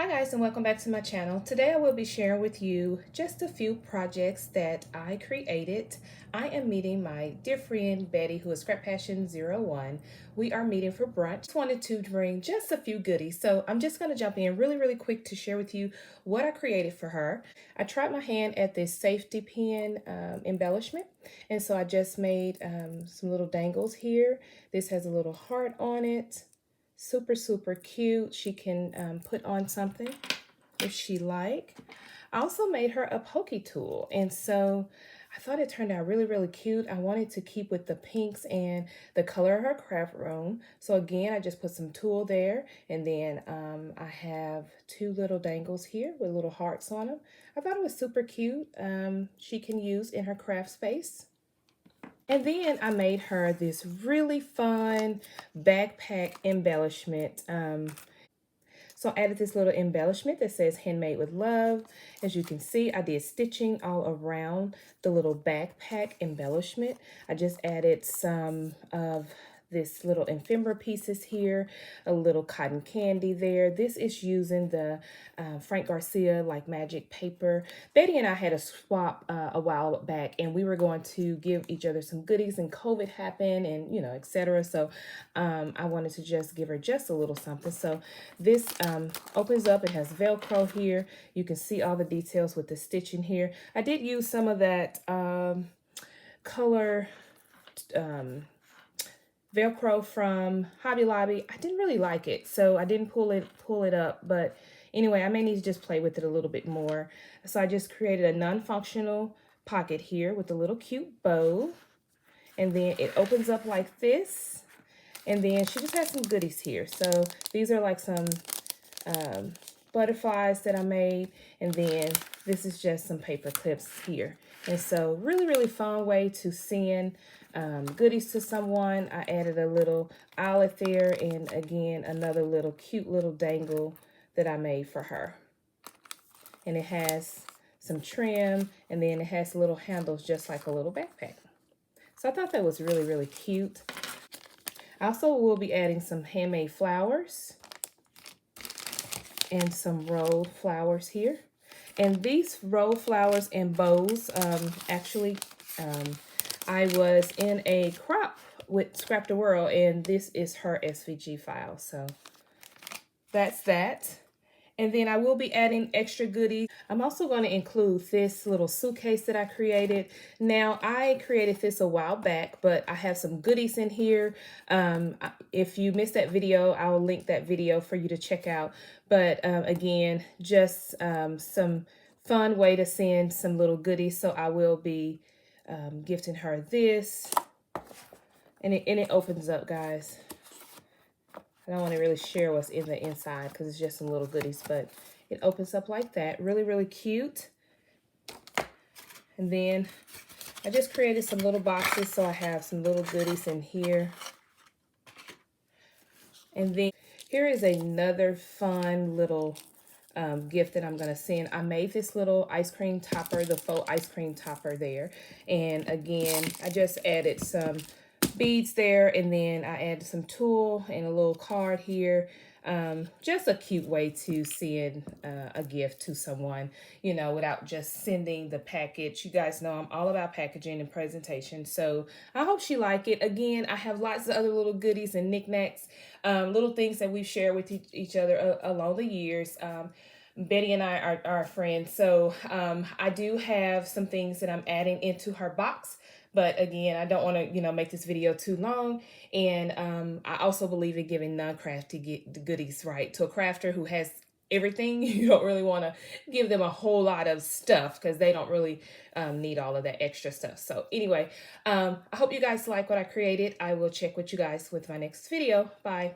Hi guys, and welcome back to my channel. Today I will be sharing with you just a few projects that I created. I am meeting my dear friend Betty, who is Scrap Passion 01. We are meeting for brunch. Just wanted to bring just a few goodies. So I'm just going to jump in really quick to share with you what I created for her. I tried my hand at this safety pin embellishment. And so I just made some little dangles here. This has a little heart on it. Super cute. She can put on something if she like. I also made her a pokey tool, and so I thought it turned out really cute. I wanted to keep with the pinks and the color of her craft room. So again, I just put some tulle there, and then I have two little dangles here with little hearts on them. I thought it was super cute. She can use in her craft space. And then I made her this really fun backpack embellishment. So I added this little embellishment that says handmade with love. As you can see, I did stitching all around the little backpack embellishment. I just added some of this little ephemera pieces here, a little cotton candy there. This is using the Frank Garcia like magic paper. Betty and I had a swap a while back, and we were going to give each other some goodies, and COVID happened, and etc. So I wanted to just give her just a little something. So this opens up. It has Velcro here. You can see all the details with the stitching here. I did use some of that color Velcro from Hobby Lobby. I didn't really like it, so I didn't pull it up. But anyway, I may need to just play with it a little bit more. So I just created a non-functional pocket here with a little cute bow. And then it opens up like this. And then she just has some goodies here. So these are like some butterflies that I made. And then this is just some paper clips here. And so really fun way to send goodies to someone. I added a little eyelet there, and again another little cute little dangle that I made for her. And it has some trim, and then it has little handles just like a little backpack. So I thought that was really cute. I also will be adding some handmade flowers and some rolled flowers here. And these rolled flowers and bows, I was in a crop with Scrap the World, and this is her SVG file. So that's that. And then I will be adding extra goodies. I'm also going to include this little suitcase that I created. Now, I created this a while back, but I have some goodies in here. If you missed that video, I will link that video for you to check out. But again, just some fun way to send some little goodies. So I will be gifting her this. And it opens up, guys. I don't want to really share what's in the inside because it's just some little goodies, but it opens up like that. Really cute. And then I just created some little boxes, so I have some little goodies in here. And then here is another fun little gift that I'm going to send. I made this little ice cream topper, the faux ice cream topper there. And again, I just added some beads there, and then I added some tulle and a little card here. Just a cute way to send a gift to someone, without just sending the package. You guys know I'm all about packaging and presentation, so I hope she like it. Again, I have lots of other little goodies and knickknacks, little things that we've shared with each other along the years. Betty and I are friends, so I do have some things that I'm adding into her box. But again, I don't want to, make this video too long. And I also believe in giving non-crafty goodies, right, to a crafter who has everything. You don't really want to give them a whole lot of stuff because they don't really need all of that extra stuff. So anyway, I hope you guys like what I created. I will check with you guys with my next video. Bye.